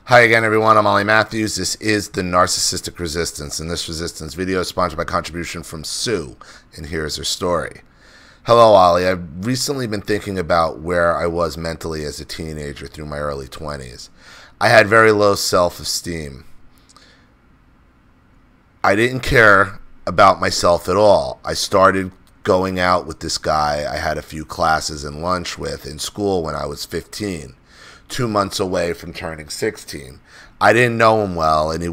Hi again, everyone. I'm Ollie Matthews. This is the Narcissistic Resistance, and this resistance video is sponsored by contribution from Sue, and here's her story. Hello, Ollie. I've recently been thinking about where I was mentally as a teenager through my early 20s. I had very low self-esteem. I didn't care about myself at all. I started going out with this guy I had a few classes and lunch with in school when I was 15. 2 months away from turning 16. I didn't know him well, and I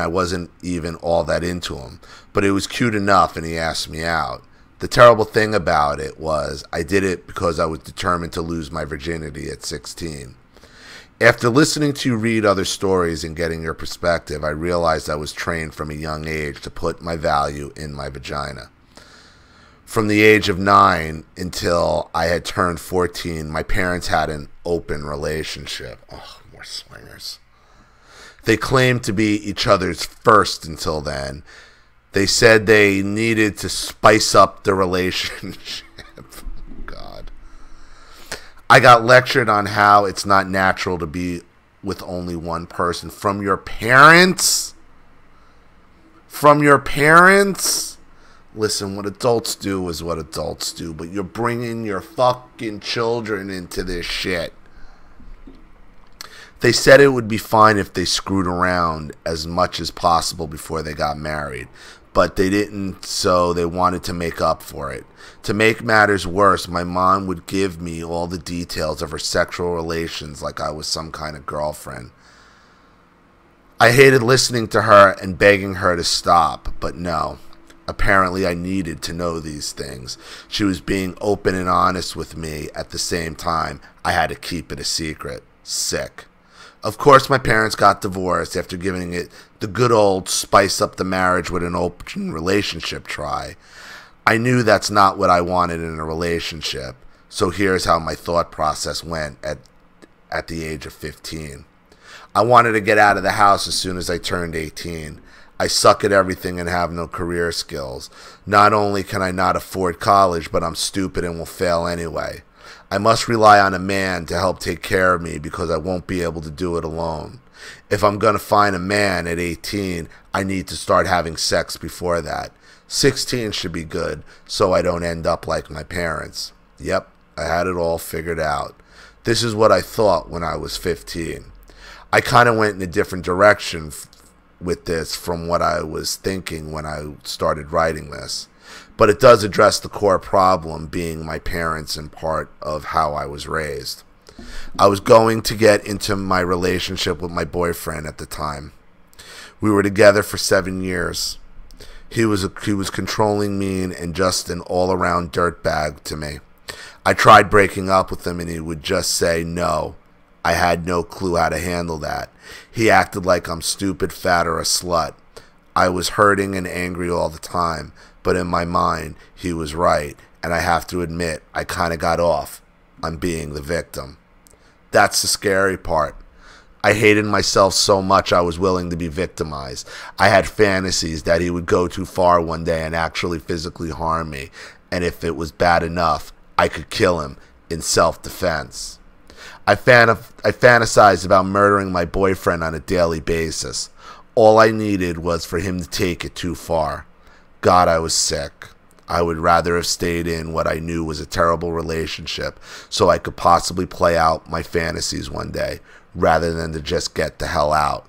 wasn't even all that into him. But it was cute enough, and he asked me out. The terrible thing about it was I did it because I was determined to lose my virginity at 16. After listening to you read other stories and getting your perspective, I realized I was trained from a young age to put my value in my vagina. From the age of 9 until I had turned 14, my parents had an open relationship. Oh, more swingers. They claimed to be each other's first until then. They said they needed to spice up the relationship. God. I got lectured on how it's not natural to be with only one person. From your parents? From your parents? Listen, what adults do is what adults do, but you're bringing your fucking children into this shit. They said it would be fine if they screwed around as much as possible before they got married, but they didn't, so they wanted to make up for it. To make matters worse, my mom would give me all the details of her sexual relations like I was some kind of girlfriend. I hated listening to her and begging her to stop, but no. Apparently, I needed to know these things. She was being open and honest with me. At the same time, I had to keep it a secret. Sick. Of course, my parents got divorced after giving it the good old spice up the marriage with an open relationship try. I knew that's not what I wanted in a relationship. So here's how my thought process went at the age of 15. I wanted to get out of the house as soon as I turned 18. I suck at everything and have no career skills. Not only can I not afford college, but I'm stupid and will fail anyway. I must rely on a man to help take care of me because I won't be able to do it alone. If I'm going to find a man at 18, I need to start having sex before that. 16 should be good, so I don't end up like my parents. Yep, I had it all figured out. This is what I thought when I was 15. I kind of went in a different direction with this from what I was thinking when I started writing this. But it does address the core problem being my parents and part of how I was raised. I was going to get into my relationship with my boyfriend at the time. We were together for 7 years. He was controlling, mean, and just an all-around dirtbag to me. I tried breaking up with him and he would just say no. I had no clue how to handle that. He acted like I'm stupid, fat, or a slut. I was hurting and angry all the time, but in my mind, he was right, and I have to admit, I kind of got off on being the victim. That's the scary part. I hated myself so much I was willing to be victimized. I had fantasies that he would go too far one day and actually physically harm me, and if it was bad enough, I could kill him in self-defense. I fantasized about murdering my boyfriend on a daily basis. All I needed was for him to take it too far. God, I was sick. I would rather have stayed in what I knew was a terrible relationship so I could possibly play out my fantasies one day rather than to just get the hell out.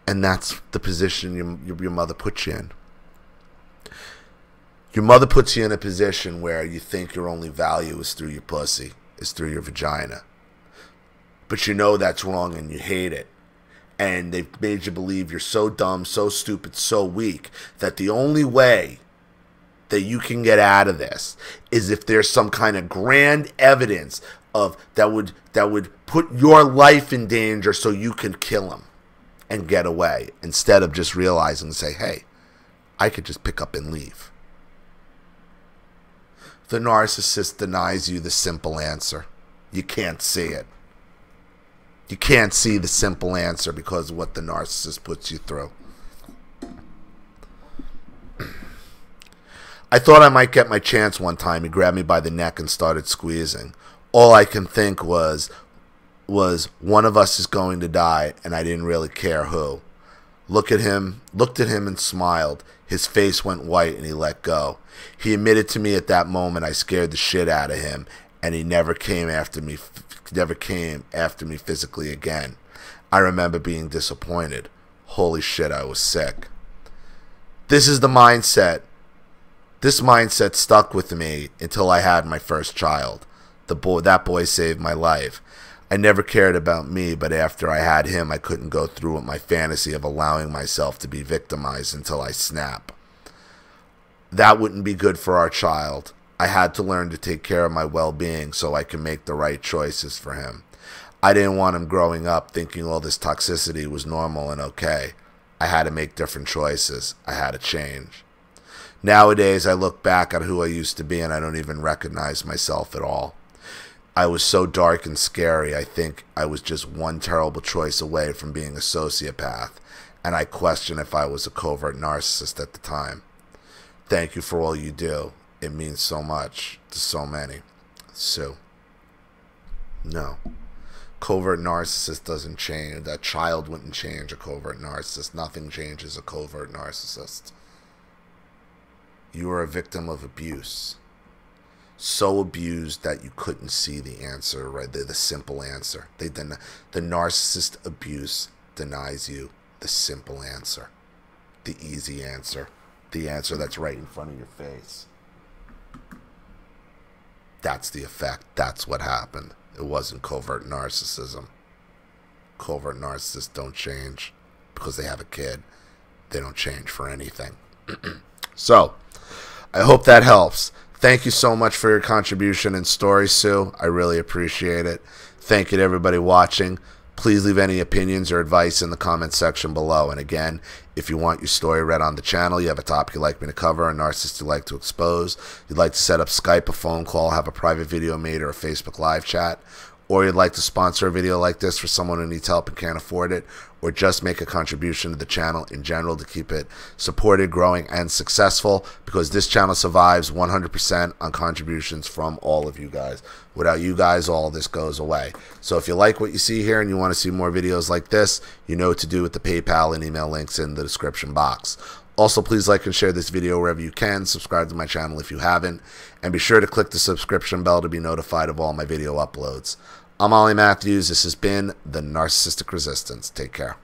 And that's the position your mother puts you in. Your mother puts you in a position where you think your only value is through your pussy. Is through your vagina. But you know that's wrong and you hate it. And they've made you believe you're so dumb, so stupid, so weak that the only way that you can get out of this is if there's some kind of grand evidence of that would put your life in danger so you can kill him and get away instead of just realizing and say, hey, I could just pick up and leave. The narcissist denies you the simple answer. You can't see it. You can't see the simple answer because of what the narcissist puts you through. I thought I might get my chance one time. He grabbed me by the neck and started squeezing. All I can think was was one of us is going to die, and I didn't really care who. Looked at him and smiled. His face went white and he let go. He admitted to me at that moment I scared the shit out of him, and he never came after me physically again. I remember being disappointed. Holy shit, I was sick. This is the mindset. This mindset stuck with me until I had my first child. That boy saved my life. I never cared about me, but after I had him, I couldn't go through with my fantasy of allowing myself to be victimized until I snap. That wouldn't be good for our child. I had to learn to take care of my well-being so I can make the right choices for him. I didn't want him growing up thinking all this toxicity was normal and okay. I had to make different choices. I had to change. Nowadays, I look back at who I used to be and I don't even recognize myself at all. I was so dark and scary, I think I was just one terrible choice away from being a sociopath, and I question if I was a covert narcissist at the time. Thank you for all you do. It means so much to so many. Sue. No. Covert narcissist doesn't change. That child wouldn't change a covert narcissist. Nothing changes a covert narcissist. You are a victim of abuse. So abused that you couldn't see the answer, right? The simple answer. The narcissist abuse denies you the simple answer, the easy answer, the answer that's right in front of your face. That's the effect. That's what happened. It wasn't covert narcissism. Covert narcissists don't change because they have a kid. They don't change for anything. So, I hope that helps. Thank you so much for your contribution and story, Sue. I really appreciate it. Thank you to everybody watching. Please leave any opinions or advice in the comment section below. And again, if you want your story read on the channel, you have a topic you'd like me to cover, a narcissist you'd like to expose, you'd like to set up Skype, a phone call, have a private video made, or a Facebook live chat, or you'd like to sponsor a video like this for someone who needs help and can't afford it, or just make a contribution to the channel in general to keep it supported, growing, and successful, because this channel survives 100% on contributions from all of you guys. Without you guys, all this goes away. So if you like what you see here and you want to see more videos like this, you know what to do with the PayPal and email links in the description box. Also, please like and share this video wherever you can. Subscribe to my channel if you haven't. And be sure to click the subscription bell to be notified of all my video uploads. I'm Ollie Matthews. This has been The Narcissistic Resistance. Take care.